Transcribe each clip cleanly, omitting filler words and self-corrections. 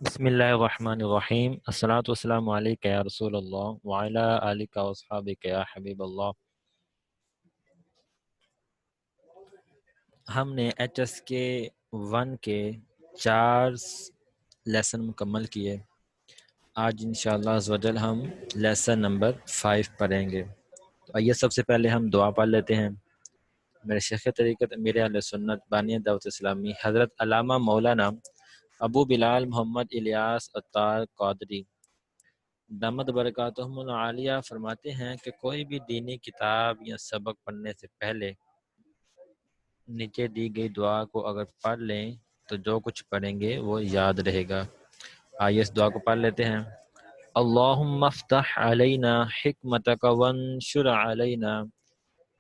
بسم اللہ الرحمن الرحیم الصلاۃ والسلام علیک یا رسول اللہ وعلی آلک و اصحابک یا حبیب اللہ۔ ہم نے ایچ ایس کے 1 کے 4 لیسن مکمل کیے۔ آج انشاءاللہ عز و جل ہم لیسن نمبر 5 پڑھیں گے۔ تو آئیے سب سے پہلے ہم دعا پڑھ لیتے ہیں۔ میرے شیخ طریقت امیر اہل سنت بانی دعوت اسلامی حضرت علامہ مولانا ابو بلال محمد الیاس عطار قادری دامت برکاتہم العالیہ فرماتے ہیں کہ کوئی بھی دینی کتاب یا سبق پڑھنے سے پہلے نیچے دی گئی دعا کو اگر پڑھ لیں تو جو کچھ پڑھیں گے وہ یاد رہے گا۔ آئیے اس دعا کو پڑھ لیتے ہیں۔ اللہم افتح علینا حکمتک وانشر علینا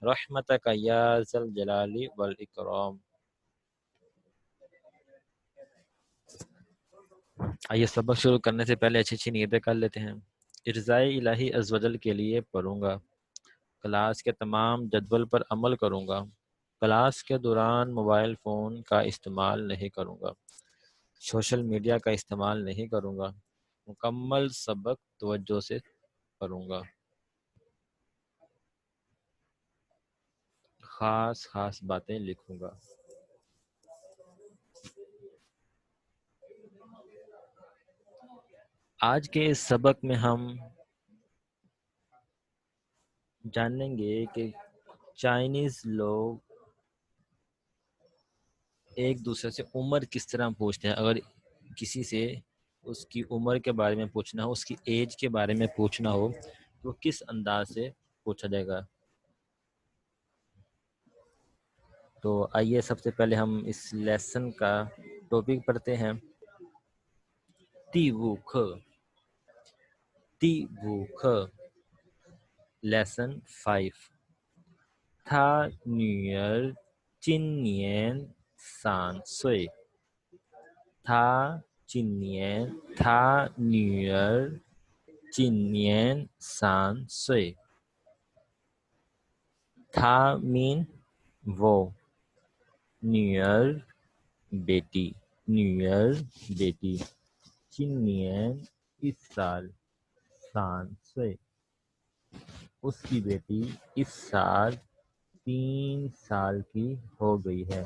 رحمتک یا ذا الجلال والاکرام۔ آئیے سبق شروع کرنے سے پہلے اچھی اچھی نیتیں کر لیتے ہیں۔ ارضائے الہی عز و جل کے لیے پڑھوں گا۔ کلاس کے تمام جدول پر عمل کروں گا۔ کلاس کے دوران موبائل فون کا استعمال نہیں کروں گا۔ سوشل میڈیا کا استعمال نہیں کروں گا۔ مکمل سبق توجہ سے پڑھوں گا۔ خاص خاص باتیں لکھوں گا۔ آج کے اس سبق میں ہم جانیں گے کہ چائنیز لوگ ایک دوسرے سے عمر کس طرح پوچھتے ہیں۔ اگر کسی سے اس کی عمر کے بارے میں پوچھنا ہو، اس کی ایج کے بارے میں پوچھنا ہو تو کس انداز سے پوچھا جائے گا۔ تو آئیے سب سے پہلے ہم اس لیسن کا ٹاپک پڑھتے ہیں۔ تی وو کھ، تی وو کھ، لیسن 5۔ تھا نیئر چن نین سان سوئی، تھا چن نین، تھا نیئر چن نین سان سوئی۔ تھا مین وہ، نیئر بیٹی، نیئر بیٹی، چن نین اس سال، سان سوئی اس کی بیٹی اس سال 3 سال کی ہو گئی ہے۔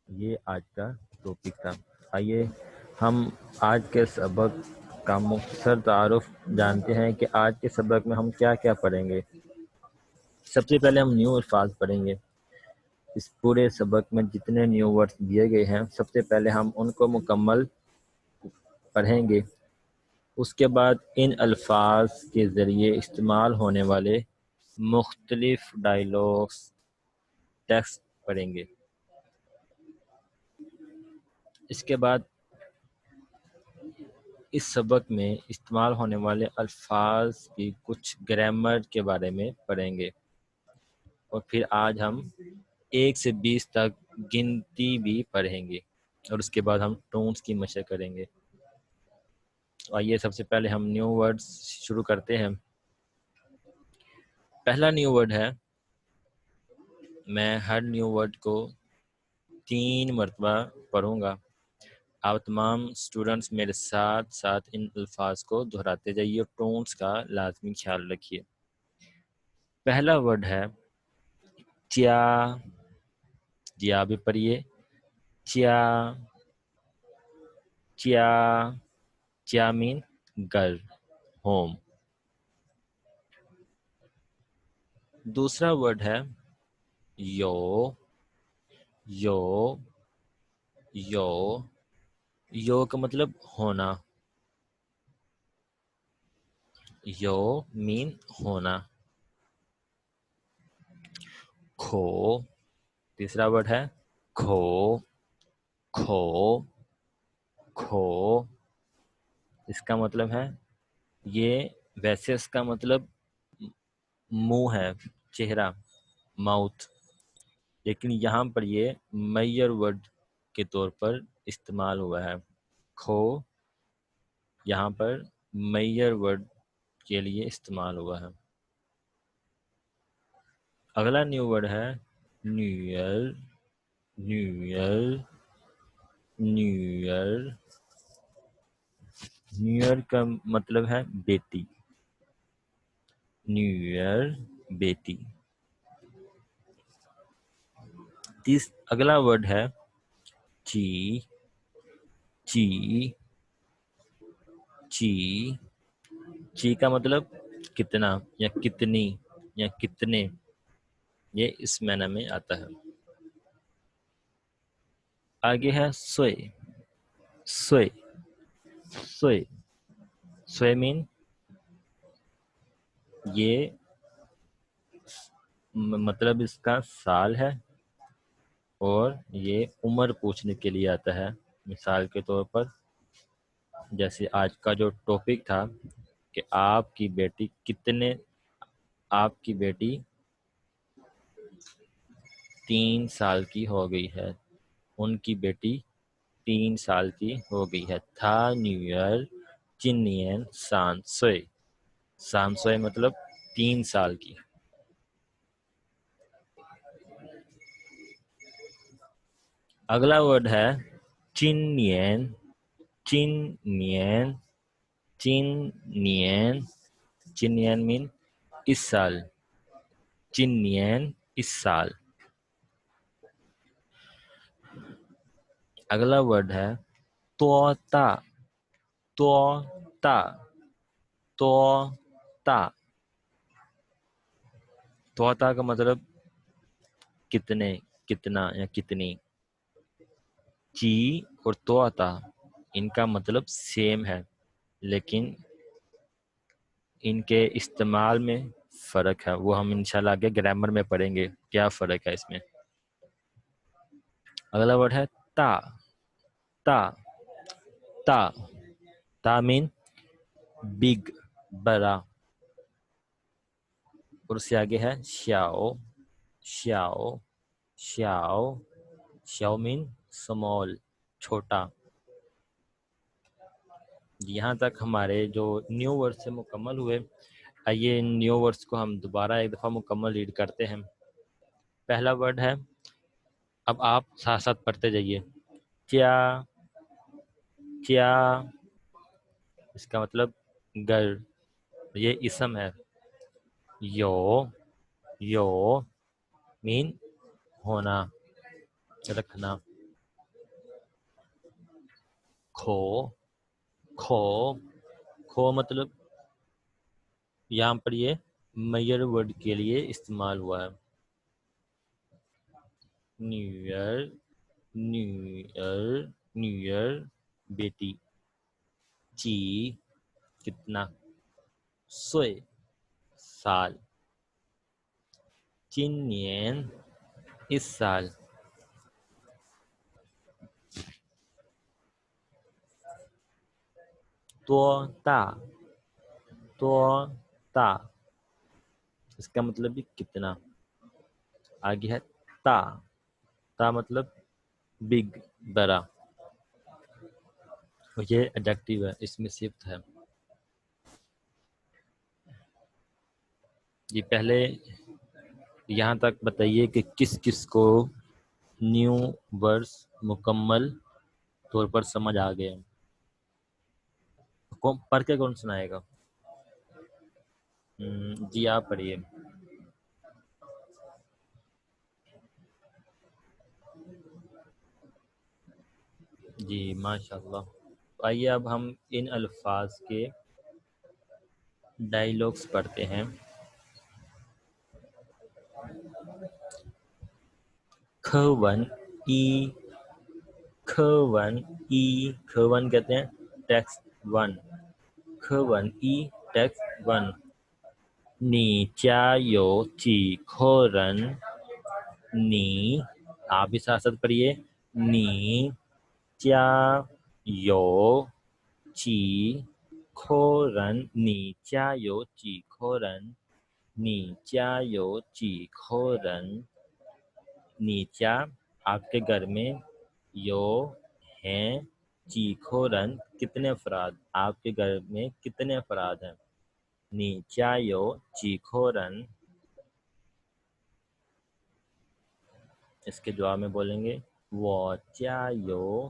یہ آج کا ٹاپک تھا۔ آئیے ہم آج کے سبق کا مختصر تعارف جانتے ہیں کہ آج کے سبق میں ہم کیا کیا پڑھیں گے۔ سب سے پہلے ہم نیو الفاظ پڑھیں گے۔ اس پورے سبق میں جتنے نیو ورڈز دیے گئے ہیں سب سے پہلے ہم ان کو مکمل پڑھیں گے۔ اس کے بعد ان الفاظ کے ذریعے استعمال ہونے والے مختلف ڈائیلاگس ٹیکسٹ پڑھیں گے۔ اس کے بعد اس سبق میں استعمال ہونے والے الفاظ کی کچھ گرامر کے بارے میں پڑھیں گے، اور پھر آج ہم 1 سے 20 تک گنتی بھی پڑھیں گے، اور اس کے بعد ہم ٹونز کی مشق کریں گے۔ آئیے سب سے پہلے ہم نیو ورڈز شروع کرتے ہیں۔ پہلا نیو ورڈ ہے، میں ہر نیو ورڈ کو 3 مرتبہ پڑھوں گا۔ آپ تمام اسٹوڈنٹس میرے ساتھ ساتھ ان الفاظ کو دہراتے جائیے اور ٹونز کا لازمی خیال رکھیے۔ پہلا ورڈ ہے چیا، جی آپ بھی پڑھیے، چیا، چیا، چیا مین گھر، ہوم۔ دوسرا ورڈ ہے یو، یو، یو، یو کا مطلب ہونا، یو مین ہونا۔ کھو، تیسرا ورڈ ہے کھو، کھو، کھو، اس کا مطلب ہے یہ، ویسے اس کا مطلب منہ ہے، چہرہ، ماؤتھ، لیکن یہاں پر یہ میجر ورڈ کے طور پر استعمال ہوا ہے۔ کھو یہاں پر میجر ورڈ کے لیے استعمال ہوا ہے۔ اگلا نیو ورڈ ہے نیو ایئر، نیو ایئر، 女儿女儿کا مطلب ہے بیٹی. 女儿 بیٹی. اگلا ورڈ ہے چی. چی چی چی کا مطلب کتنا یا کتنی یا کتنے، یہ اس معنی میں آتا ہے. آگے ہے سوئے. سوئے سوئے سوئے مین یہ مطلب اس کا سال ہے، اور یہ عمر پوچھنے کے لیے آتا ہے. مثال کے طور پر جیسے آج کا جو ٹاپک تھا کہ آپ کی بیٹی کتنے، آپ کی بیٹی 3 سال کی ہو گئی ہے، ان کی بیٹی 3 سال کی ہو گئی ہے. تھا نیوئر چنین سان سوئے. سان سوئے مطلب 3 سال کی. اگلا ورڈ ہے چن نین. چن نین چن نین چن نین مین اس سال. چن نین اس سال. اگلا ورڈ ہے توتا. توتا توتا توتا کا مطلب کتنے، کتنا یا کتنی. چی اور توتا ان کا مطلب سیم ہے، لیکن ان کے استعمال میں فرق ہے. وہ ہم انشاءاللہ آگے گرامر میں پڑھیں گے کیا فرق ہے اس میں. اگلا ورڈ ہے تا. تا تا تا مین بگ، بڑا. اور اس سے آگے ہے شیاؤ. شیاؤ شیاؤ شیاؤ مین سمال، چھوٹا. یہاں تک ہمارے جو نیو ورڈ سے مکمل ہوئے. آئیے ان نیو ورڈس کو ہم دوبارہ ایک دفعہ مکمل ریڈ کرتے ہیں. پہلا ورڈ ہے، اب آپ ساتھ ساتھ پڑھتے جائیے. چیا. چیا اس کا مطلب گھر، یہ اسم ہے. یو. یو مین ہونا، رکھنا. کھو. کھو کھو مطلب یہاں پر یہ میجر ورڈ کے لیے استعمال ہوا ہے. New year. New year new year بیٹی. چی کتنا. سوئے سال. چن نین اس سال. توتا. توتا اس کا مطلب بھی کتنا. آگے ہے تا. تا مطلب بگ، بڑا. یہ ایڈجیکٹیو ہے، اس میں صفت ہے. جی پہلے یہاں تک بتائیے کہ کس کس کو نیو ورڈز مکمل طور پر سمجھ آ گئے. پڑھ کے کون سنائے گا؟ جی آپ پڑھیے. جی ماشاء اللہ. آئیے اب ہم ان الفاظ کے ڈائیلاگس پڑھتے ہیں. کھون ای. کھون ای. کھون کہتے ہیں ٹیکسٹ 1. کھون ای ٹیکسٹ 1. نی چا یو چی کھورن. نی آپ بھی ساتھ ساتھ پڑھیے. نی چا یو چی کھورن. نی چا یو چی کھورن. نی چا یو چی کھورن. نیچا آپ کے گھر میں، یو ہیں، چی کھورن کتنے افراد، آپ کے گھر میں کتنے افراد ہیں. نیچا یو چی کھورن. اس کے جواب میں بولیں گے وہ چا یو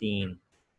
3,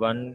1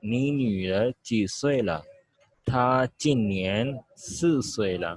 你女儿几岁了？她今年4岁了。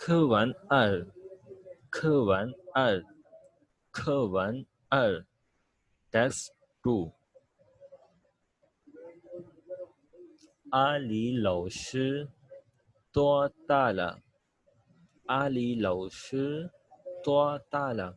课文二，课文二，课文二 Test 2。阿里老师多大了？阿里老师多大了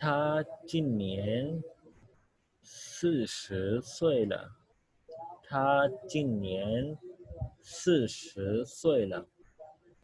他今年40岁了，他今年40岁了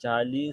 40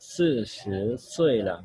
40岁了,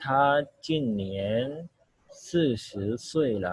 他今年40岁了。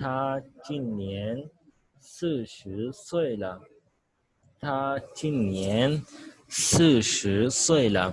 他今年40岁了，他今年40岁了。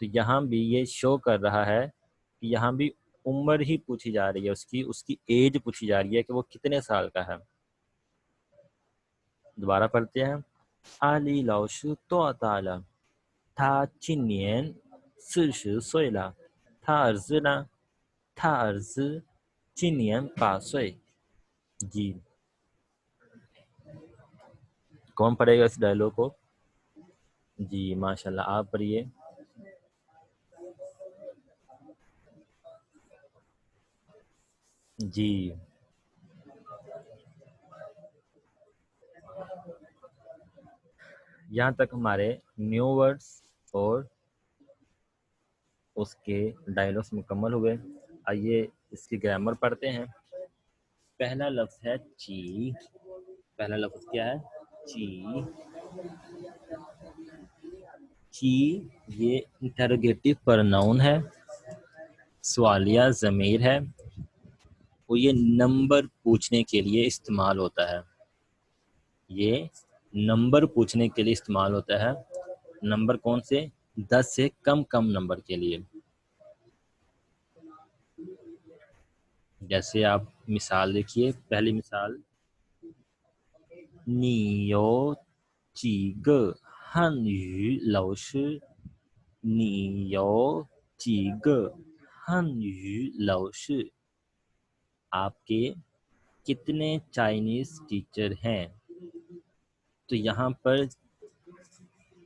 تو یہاں بھی یہ شو کر رہا ہے کہ یہاں بھی عمر ہی پوچھی جا رہی ہے، اس کی ایج پوچھی جا رہی ہے کہ وہ کتنے سال کا ہے۔ دوبارہ پڑھتے ہیں، علی لاؤ شو تو تعالی تھا چنین 40岁了，他儿子呢？他儿子今年8岁。جی کون پڑھے گا اس ڈائلوگ کو؟ جی ماشاءاللہ آپ پڑھیے۔ جی یہاں تک ہمارے نیو ورڈز اور اس کے ڈائلوگس مکمل ہوئے۔ آئیے اس کی گرامر پڑھتے ہیں۔ پہلا لفظ ہے چی۔ پہلا لفظ کیا ہے؟ چی۔ چی یہ انٹروگیٹو پرناؤن ہے، سوالیہ ضمیر ہے، اور یہ نمبر پوچھنے کے لیے استعمال ہوتا ہے۔ یہ نمبر پوچھنے کے لیے استعمال ہوتا ہے۔ نمبر کون سے؟ 10 سے کم نمبر کے لیے۔ جیسے آپ مثال دیکھیے، پہلی مثال، نی یو چی گے ہن یو لو شی، نی یو چی گے ہن یو لو شی، آپ کے کتنے چائنیز ٹیچر ہیں؟ تو یہاں پر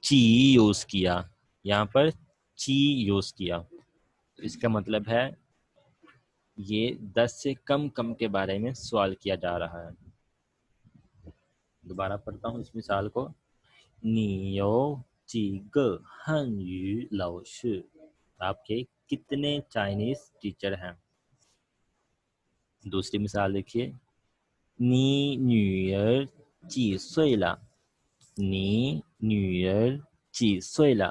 چی یوز کیا، یہاں پر چی یوز کیا، تو اس کا مطلب ہے یہ 10 سے کم کے بارے میں سوال کیا جا رہا ہے۔ دوبارہ پڑھتا ہوں اس مثال کو، نی یو چی گے ہن یو لو شی، آپ کے کتنے چائنیز ٹیچر ہیں؟ دوسری مثال دیکھیے، نی نیوئر چی سوئی لا، نی نیوئر چی سوئی لا،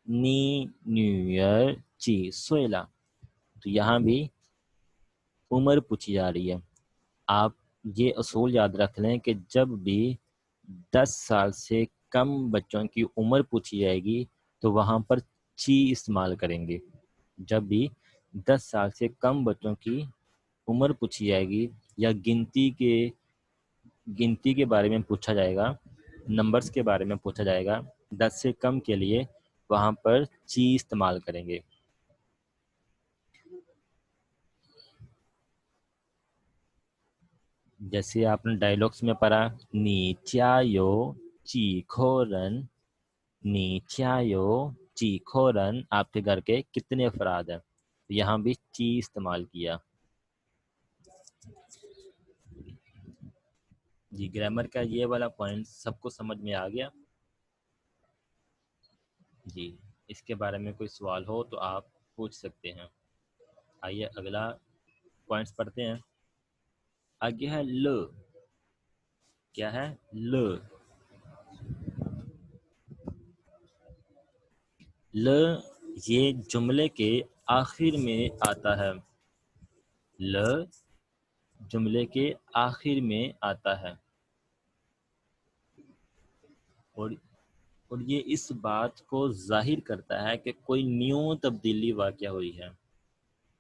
نی نیوئر چی سوئی لا، تو یہاں بھی عمر پوچھی جا رہی ہے۔ آپ یہ اصول یاد رکھ لیں کہ جب بھی 10 سال سے کم بچوں کی عمر پوچھی جائے گی تو وہاں پر چی استعمال کریں گے۔ جب بھی 10 سال سے کم بچوں کی عمر پوچھی جائے گی یا گنتی کے بارے میں پوچھا جائے گا، نمبرز کے بارے میں پوچھا جائے گا 10 سے کم کے لیے، وہاں پر چی استعمال کریں گے۔ جیسے آپ نے ڈائلاگس میں پڑھا، نی چیا یو چی کھورن، نی چیا یو چی کھورن، آپ کے گھر کے کتنے افراد ہیں؟ یہاں بھی چی استعمال کیا۔ جی گرامر کا یہ والا پوائنٹ سب کو سمجھ میں آ گیا؟ جی اس کے بارے میں کوئی سوال ہو تو آپ پوچھ سکتے ہیں۔ آئیے اگلا پوائنٹس پڑھتے ہیں۔ آگے ہے ل۔ کیا ہے؟ ل۔ ل یہ جملے کے آخر میں آتا ہے۔ ل جملے کے آخر میں آتا ہے، اور یہ اس بات کو ظاہر کرتا ہے کہ کوئی نیو تبدیلی واقع ہوئی ہے،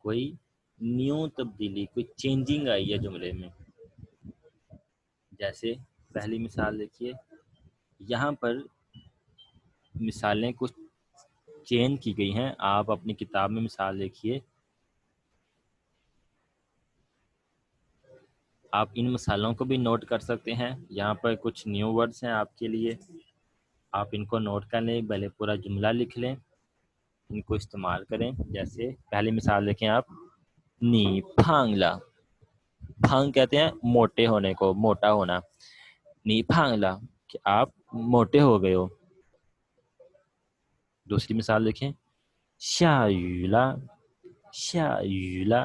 کوئی نیو تبدیلی، کوئی چینجنگ آئی ہے جملے میں۔ جیسے پہلی مثال دیکھیے، یہاں پر مثالیں کچھ چینج کی گئی ہیں، آپ اپنی کتاب میں مثال دیکھیے، آپ ان مثالوں کو بھی نوٹ کر سکتے ہیں۔ یہاں پر کچھ نیو ورڈز ہیں آپ کے لیے، آپ ان کو نوٹ کر لیں، پہلے پورا جملہ لکھ لیں، ان کو استعمال کریں۔ جیسے پہلی مثال دیکھیں آپ، نی پھانگ لا، پھانگ کہتے ہیں موٹے ہونے کو، موٹا ہونا، نی پھانگ لا کہ آپ موٹے ہو گئے ہو۔ دوسری مثال دیکھیں، شا یو لا، شا یو لا،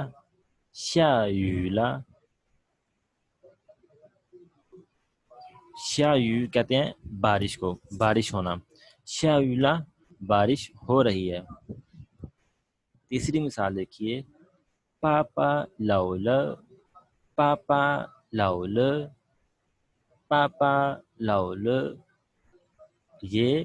شا یو لا، شا یو کہتے ہیں بارش کو، بارش ہونا، شا یو لا بارش ہو رہی ہے۔ تیسری مثال دیکھیے، پاپا لاؤل، پاپا لاؤل، پاپا لاؤل، یہ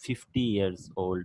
50 years old,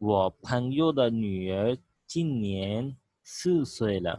我朋友的女儿今年4岁了।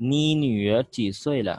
你女儿几岁了।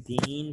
3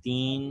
3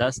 10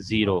0।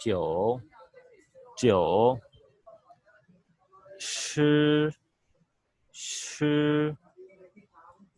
九，九，吃，吃।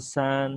三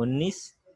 19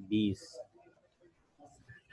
20।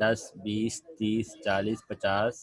10 20 30 40 50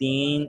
3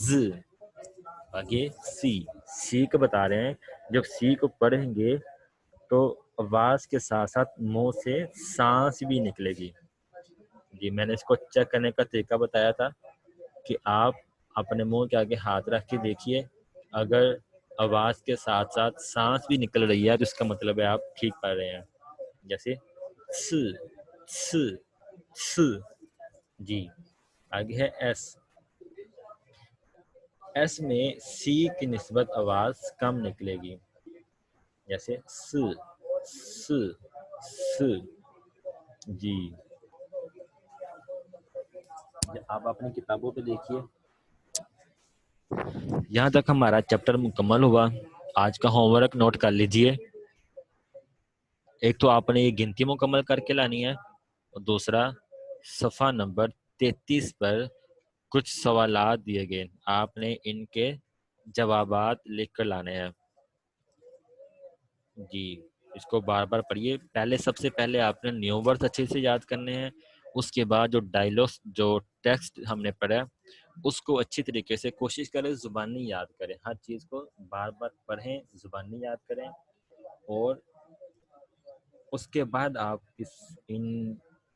ز، آگے سی کو بتا رہے ہیں، جب سی کو پڑھیں گے تو آواز کے ساتھ ساتھ منہ سے سانس بھی نکلے گی۔ جی میں نے اس کو چیک کرنے کا طریقہ بتایا تھا کہ آپ اپنے منہ کے آگے ہاتھ رکھ کے دیکھیے، اگر آواز کے ساتھ ساتھ سانس بھی نکل رہی ہے تو اس کا مطلب ہے آپ ٹھیک پڑھ رہے ہیں۔ جیسے س س س، جی آگے ہے ایس۔ ایس میں سی کی نسبت آواز کم نکلے گی، جیسے س س س، جی آپ اپنی کتابوں پہ دیکھیے۔ یہاں تک ہمارا چیپٹر مکمل ہوا۔ آج کا ہوم ورک نوٹ کر لیجئے۔ ایک تو آپ نے یہ گنتی مکمل کر کے لانی ہے، اور دوسرا صفحہ نمبر 33 پر کچھ سوالات دیے گئے، آپ نے ان کے جوابات لکھ کر لانے ہیں۔ جی اس کو بار بار پڑھیے۔ پہلے سب سے پہلے آپ نے نیو ورڈز اچھے سے یاد کرنے ہیں، اس کے بعد جو ڈائلوگس جو ٹیکسٹ ہم نے پڑھا اس کو اچھی طریقے سے کوشش کریں زبانی یاد کریں، ہر چیز کو بار بار پڑھیں، زبانی یاد کریں، اور اس کے بعد آپ ان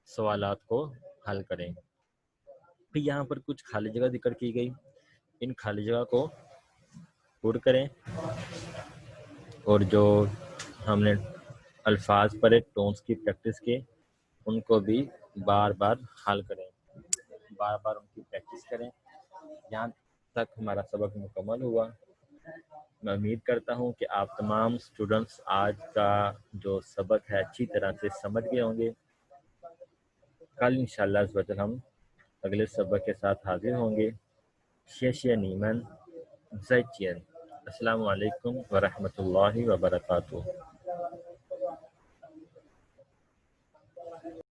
سوالات کو حل کریں۔ پھر یہاں پر کچھ خالی جگہ ذکر کی گئی، ان خالی جگہ کو پر کریں، اور جو ہم نے الفاظ پڑھے ٹونس کی پریکٹس کی ان کو بھی بار بار حل کریں، بار بار ان کی پریکٹس کریں۔ یہاں تک ہمارا سبق مکمل ہوا۔ میں امید کرتا ہوں کہ آپ تمام اسٹوڈنٹس آج کا جو سبق ہے اچھی طرح سے سمجھ گئے ہوں گے۔ کل انشاءاللہ عز و جل ہم اگلے سبق کے ساتھ حاضر ہوں گے۔ شیشے نیمن زیچین۔ السلام علیکم ورحمۃ اللہ وبرکاتہ۔